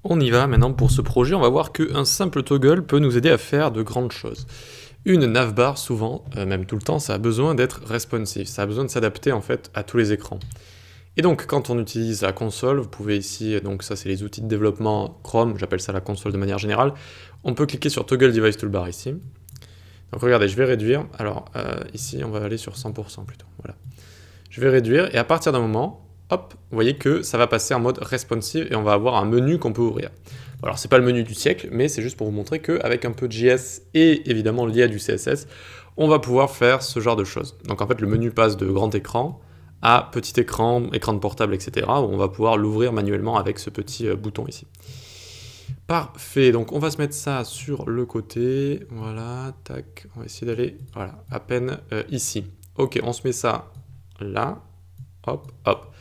On y va maintenant pour ce projet, on va voir qu'un simple toggle peut nous aider à faire de grandes choses. Une navbar, souvent, même tout le temps, ça a besoin d'être responsive, ça a besoin de s'adapter en fait à tous les écrans. Et donc quand on utilise la console, vous pouvez ici, donc ça c'est les outils de développement Chrome, j'appelle ça la console de manière générale, on peut cliquer sur Toggle Device Toolbar ici. Donc regardez, je vais réduire, alors ici on va aller sur 100% plutôt, voilà. Je vais réduire et à partir d'un moment, hop, vous voyez que ça va passer en mode responsive et on va avoir un menu qu'on peut ouvrir. Bon, alors c'est pas le menu du siècle, mais c'est juste pour vous montrer qu'avec un peu de JS et évidemment lié à du CSS, on va pouvoir faire ce genre de choses. Donc en fait le menu passe de grand écran à petit écran, écran de portable, etc. où on va pouvoir l'ouvrir manuellement avec ce petit bouton ici. Parfait, donc on va se mettre ça sur le côté, voilà, tac, on va essayer d'aller, voilà, à peine ici. Ok, on se met ça là, hop, hop.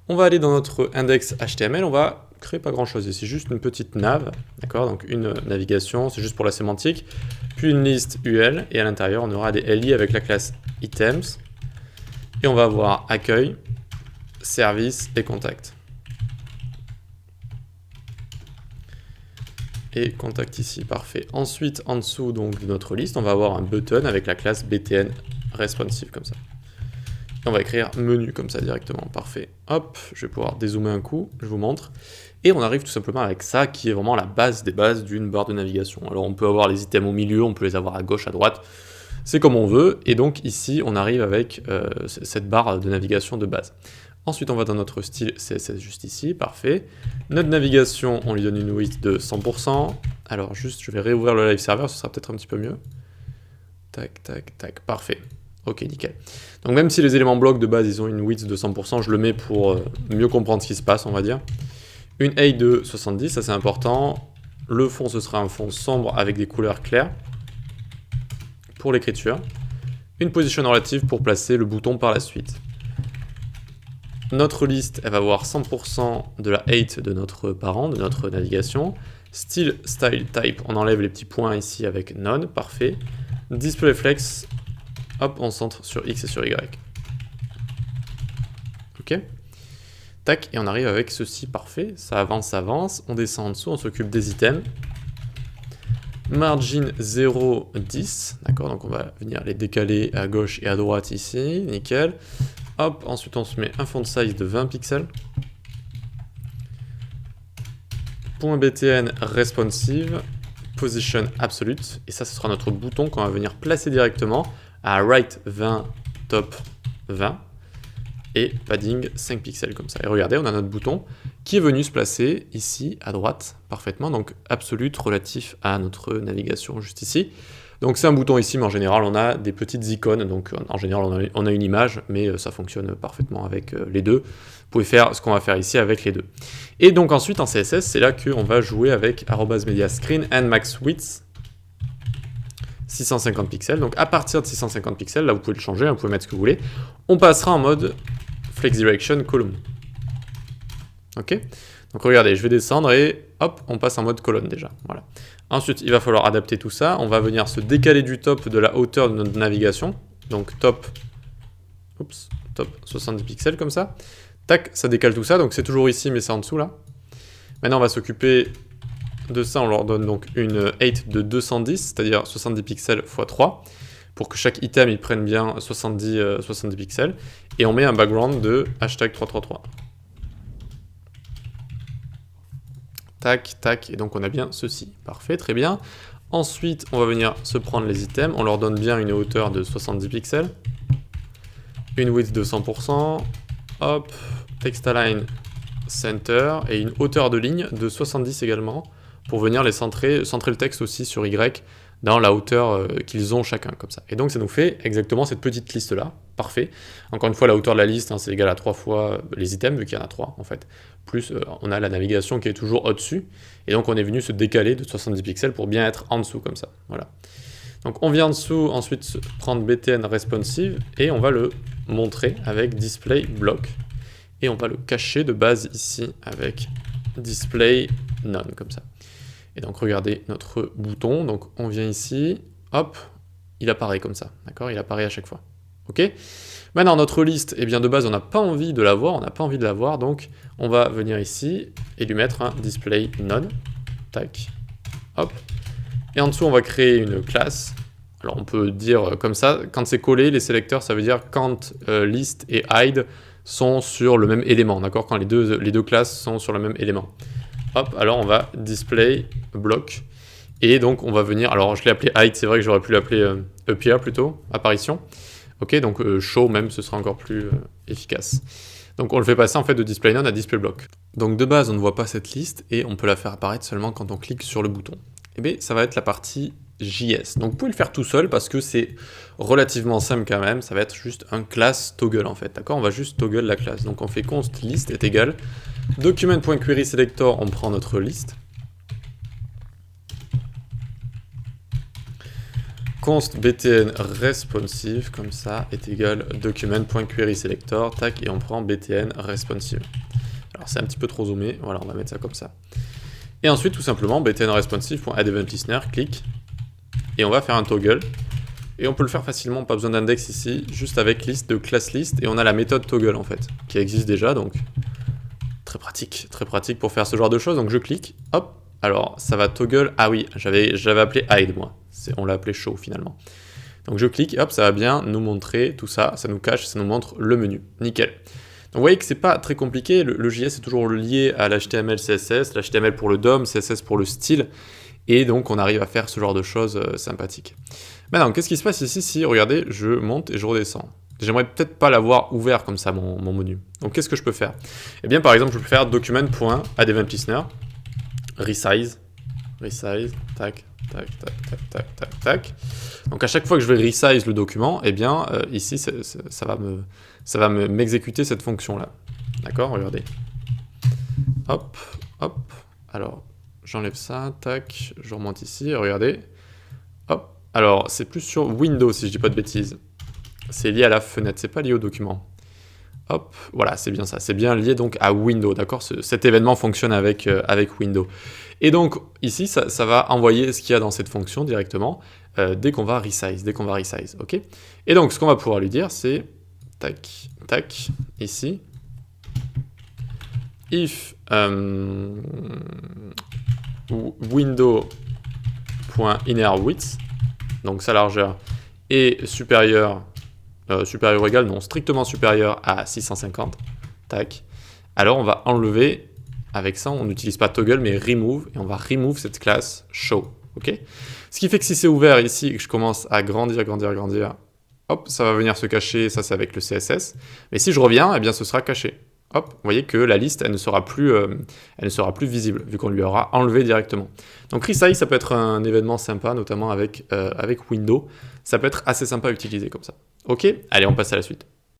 On va aller dans notre index HTML, on va créer pas grand chose ici, juste une petite nav, d'accord, donc une navigation, c'est juste pour la sémantique, puis une liste UL, et à l'intérieur on aura des LI avec la classe items, et on va avoir accueil, service et contact. Et contact ici, parfait. Ensuite, en dessous donc, de notre liste, on va avoir un button avec la classe btn responsive, comme ça. Et on va écrire menu comme ça directement, parfait. Hop, je vais pouvoir dézoomer un coup, je vous montre. Et on arrive tout simplement avec ça, qui est vraiment la base des bases d'une barre de navigation. Alors on peut avoir les items au milieu, on peut les avoir à gauche, à droite, c'est comme on veut. Et donc ici, on arrive avec cette barre de navigation de base. Ensuite, on va dans notre style CSS juste ici, parfait. Notre navigation, on lui donne une width de 100%. Alors juste, je vais réouvrir le live server, ce sera peut-être un petit peu mieux. Tac, tac, tac, parfait. Ok, nickel. Donc même si les éléments blocs de base, ils ont une width de 100%, je le mets pour mieux comprendre ce qui se passe, on va dire. Une height de 70, ça c'est important. Le fond, ce sera un fond sombre avec des couleurs claires pour l'écriture. Une position relative pour placer le bouton par la suite. Notre liste, elle va avoir 100% de la height de notre parent, de notre navigation. Style, style, type, on enlève les petits points ici avec none, parfait. Display flex, hop, on centre sur X et sur Y. Ok. Tac, et on arrive avec ceci, parfait. Ça avance, on descend en dessous, on s'occupe des items. Margin 0, 10, d'accord, donc on va venir les décaler à gauche et à droite ici, nickel. Hop, ensuite on se met un font size de 20 pixels. .btn responsive, position absolute, et ça ce sera notre bouton qu'on va venir placer directement à right 20, top 20, et padding 5 pixels comme ça. Et regardez, on a notre bouton qui est venu se placer ici à droite parfaitement, donc absolute relatif à notre navigation juste ici. Donc c'est un bouton ici, mais en général on a des petites icônes, donc en général on a une image, mais ça fonctionne parfaitement avec les deux. Vous pouvez faire ce qu'on va faire ici avec les deux. Et donc ensuite en CSS, c'est là qu'on va jouer avec @mediascreen and max width 650 pixels. Donc à partir de 650 pixels, là vous pouvez le changer, vous pouvez mettre ce que vous voulez. On passera en mode flex direction column. Ok. Donc regardez, je vais descendre et hop, on passe en mode colonne déjà. Voilà. Ensuite, il va falloir adapter tout ça. On va venir se décaler du top de la hauteur de notre navigation. Donc top, oups, top 70 pixels comme ça. Tac, ça décale tout ça. Donc c'est toujours ici, mais c'est en dessous là. Maintenant, on va s'occuper de ça. On leur donne donc une height de 210, c'est-à-dire 70 pixels x 3, pour que chaque item il prenne bien 70 pixels. Et on met un background de #333. Tac, tac, et donc on a bien ceci. Parfait, très bien. Ensuite, on va venir se prendre les items. On leur donne bien une hauteur de 70 pixels. Une width de 100%. Hop, text align center. Et une hauteur de ligne de 70 également, pour venir les centrer le texte aussi sur Y, dans la hauteur qu'ils ont chacun, comme ça. Et donc ça nous fait exactement cette petite liste-là. Parfait. Encore une fois, la hauteur de la liste, hein, c'est égal à 3 fois les items, vu qu'il y en a 3 en fait. Plus on a la navigation qui est toujours au-dessus. Et donc on est venu se décaler de 70 pixels pour bien être en dessous, comme ça. Voilà. Donc on vient en dessous, ensuite prendre btn responsive, et on va le montrer avec display block. Et on va le cacher de base ici avec display none, comme ça. Et donc regardez notre bouton, donc on vient ici, hop, il apparaît comme ça, d'accord? Il apparaît à chaque fois. Ok. Maintenant, notre liste, eh bien, de base, on n'a pas envie de la voir, donc on va venir ici et lui mettre un display none. Tac. Hop. Et en dessous, on va créer une classe. Alors, on peut dire comme ça, quand c'est collé, les sélecteurs, ça veut dire quand list et hide sont sur le même élément, d'accord? Quand les deux classes sont sur le même élément. Hop, alors on va display block. Et donc, on va venir, alors je l'ai appelé hide, c'est vrai que j'aurais pu l'appeler appear plutôt, apparition. Ok, donc show même, ce sera encore plus efficace. Donc on le fait passer en fait de display none à display block. Donc de base, on ne voit pas cette liste et on peut la faire apparaître seulement quand on clique sur le bouton. Et bien, ça va être la partie JS. Donc vous pouvez le faire tout seul parce que c'est relativement simple quand même. Ça va être juste un class toggle en fait. D'accord? On va juste toggle la classe. Donc on fait const list est égal document.querySelector, on prend notre liste. Const btn responsive, comme ça, est égal document.querySelector, tac, et on prend btn responsive. Alors c'est un petit peu trop zoomé, voilà, on va mettre ça comme ça. Et ensuite, tout simplement, btn responsive.addEventListener, clic, et on va faire un toggle. Et on peut le faire facilement, pas besoin d'index ici, juste avec liste de class list, et on a la méthode toggle en fait, qui existe déjà, donc très pratique pour faire ce genre de choses. Donc je clique, hop, alors ça va toggle, ah oui, j'avais appelé hide moi, on l'a appelé show finalement. Donc je clique, et hop, ça va bien nous montrer tout ça, ça nous cache, ça nous montre le menu, nickel. Donc vous voyez que c'est pas très compliqué, le JS est toujours lié à l'HTML, CSS, l'HTML pour le DOM, CSS pour le style, et donc on arrive à faire ce genre de choses sympathiques. Maintenant, qu'est-ce qui se passe ici si, regardez, je monte et je redescends? J'aimerais peut-être pas l'avoir ouvert comme ça, mon menu. Donc qu'est-ce que je peux faire? Eh bien par exemple, je peux faire document.addEventListener, resize, tac, tac. Donc à chaque fois que je vais resize le document, eh bien ici ça va m'exécuter cette fonction-là. D'accord, regardez. Hop, hop. Alors, j'enlève ça, tac, je remonte ici, regardez. Hop. Alors, c'est plus sur Windows si je dis pas de bêtises. C'est lié à la fenêtre, c'est pas lié au document. Hop, voilà, c'est bien ça. C'est bien lié donc à Windows, d'accord? Cet événement fonctionne avec Windows. Et donc, ici, ça va envoyer ce qu'il y a dans cette fonction directement dès qu'on va resize, ok? Et donc, ce qu'on va pouvoir lui dire, c'est tac, tac, ici, if window.innerWidth, donc sa largeur est supérieure ou égal, non, strictement supérieur à 650, tac, alors on va enlever, avec ça on n'utilise pas toggle mais remove, et on va remove cette classe show, ok? Ce qui fait que si c'est ouvert ici et que je commence à grandir, hop, ça va venir se cacher, ça c'est avec le CSS, mais si je reviens, eh bien ce sera caché. Hop, vous voyez que la liste, elle ne sera plus visible, vu qu'on lui aura enlevé directement. Donc resize, ça peut être un événement sympa, notamment avec Windows. Ça peut être assez sympa à utiliser comme ça. Ok, allez, on passe à la suite.